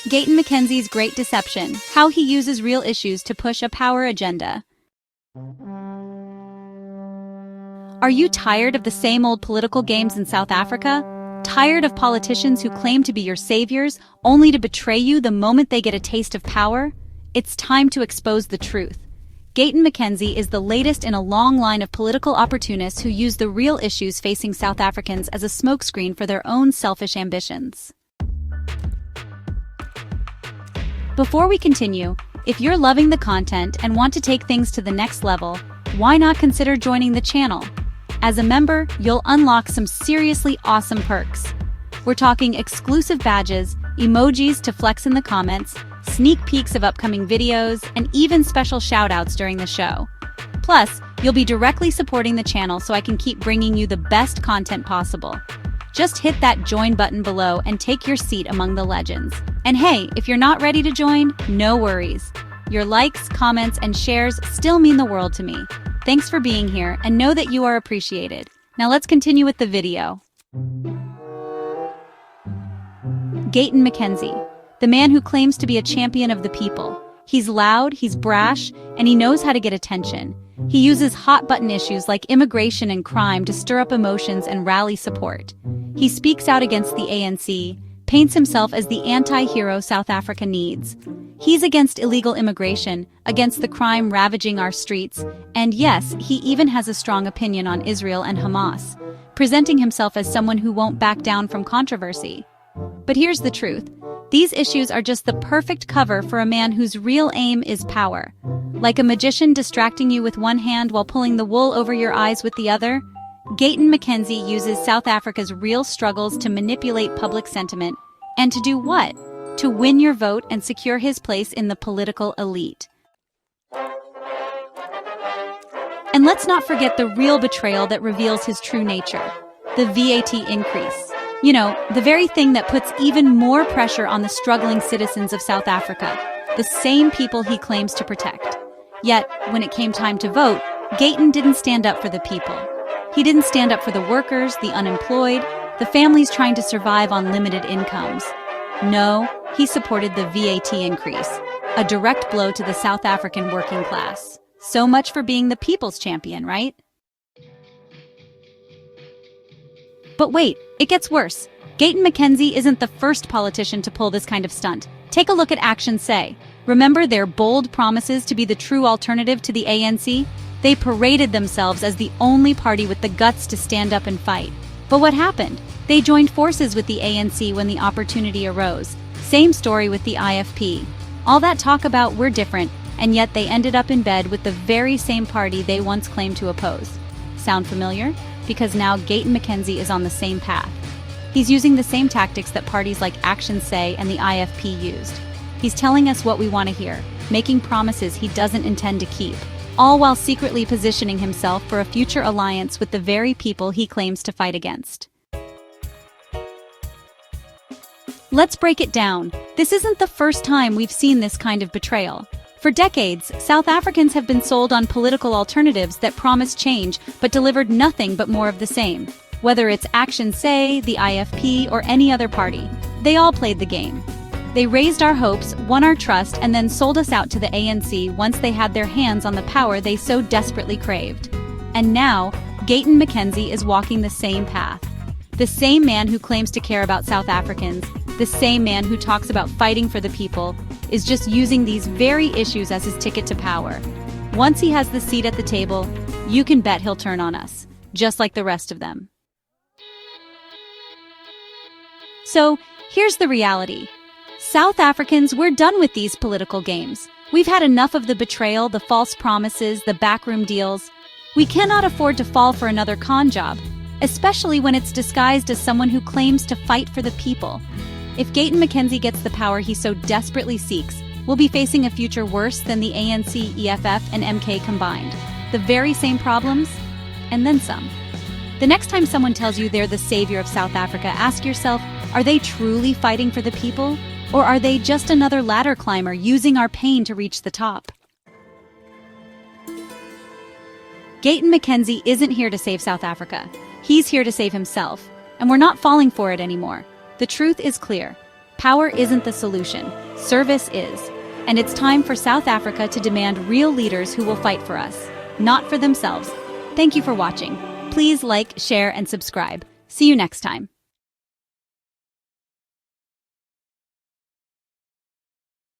Gayton McKenzie's Great Deception, how he uses real issues to push a power agenda. Are you tired of the same old political games in South Africa? Tired of politicians who claim to be your saviors, only to betray you the moment they get a taste of power? It's time to expose the truth. Gayton McKenzie is the latest in a long line of political opportunists who use the real issues facing South Africans as a smokescreen for their own selfish ambitions. Before we continue, if you're loving the content and want to take things to the next level, why not consider joining the channel? As a member, you'll unlock some seriously awesome perks. We're talking exclusive badges, emojis to flex in the comments, sneak peeks of upcoming videos, and even special shoutouts during the show. Plus, you'll be directly supporting the channel so I can keep bringing you the best content possible. Just hit that join button below and take your seat among the legends. And hey, if you're not ready to join, no worries. Your likes, comments, and shares still mean the world to me. Thanks for being here, and know that you are appreciated. Now let's continue with the video. Gayton McKenzie, the man who claims to be a champion of the people. He's loud, he's brash, and he knows how to get attention. He uses hot-button issues like immigration and crime to stir up emotions and rally support. He speaks out against the ANC, paints himself as the anti-hero South Africa needs. He's against illegal immigration, against the crime ravaging our streets, and yes, he even has a strong opinion on Israel and Hamas, presenting himself as someone who won't back down from controversy. But here's the truth. These issues are just the perfect cover for a man whose real aim is power. Like a magician distracting you with one hand while pulling the wool over your eyes with the other, Gayton McKenzie uses South Africa's real struggles to manipulate public sentiment. And to do what? To win your vote and secure his place in the political elite. And let's not forget the real betrayal that reveals his true nature, the VAT increase. You know, the very thing that puts even more pressure on the struggling citizens of South Africa, the same people he claims to protect. Yet, when it came time to vote, Gayton didn't stand up for the people. He didn't stand up for the workers, the unemployed, the families trying to survive on limited incomes. No, he supported the VAT increase, a direct blow to the South African working class. So much for being the people's champion, right? But wait, it gets worse. Gayton McKenzie isn't the first politician to pull this kind of stunt. Take a look at ActionSA. Remember their bold promises to be the true alternative to the ANC? They paraded themselves as the only party with the guts to stand up and fight. But what happened? They joined forces with the ANC when the opportunity arose. Same story with the IFP. All that talk about we're different, and yet they ended up in bed with the very same party they once claimed to oppose. Sound familiar? Because now Gayton McKenzie is on the same path. He's using the same tactics that parties like ActionSA and the IFP used. He's telling us what we want to hear, making promises he doesn't intend to keep, all while secretly positioning himself for a future alliance with the very people he claims to fight against. Let's break it down. This isn't the first time we've seen this kind of betrayal. For decades, South Africans have been sold on political alternatives that promised change but delivered nothing but more of the same. Whether it's ActionSA, the IFP, or any other party, they all played the game. They raised our hopes, won our trust, and then sold us out to the ANC once they had their hands on the power they so desperately craved. And now, Gayton McKenzie is walking the same path. The same man who claims to care about South Africans, the same man who talks about fighting for the people, is just using these very issues as his ticket to power. Once he has the seat at the table, you can bet he'll turn on us, just like the rest of them. So, here's the reality. South Africans, we're done with these political games. We've had enough of the betrayal, the false promises, the backroom deals. We cannot afford to fall for another con job, especially when it's disguised as someone who claims to fight for the people. If Gayton McKenzie gets the power he so desperately seeks, we'll be facing a future worse than the ANC, EFF, and MK combined. The very same problems, and then some. The next time someone tells you they're the savior of South Africa, ask yourself, are they truly fighting for the people? Or are they just another ladder climber using our pain to reach the top? Gayton McKenzie isn't here to save South Africa. He's here to save himself. And we're not falling for it anymore. The truth is clear. Power isn't the solution. Service is. And it's time for South Africa to demand real leaders who will fight for us, not for themselves. Thank you for watching. Please like, share, and subscribe. See you next time.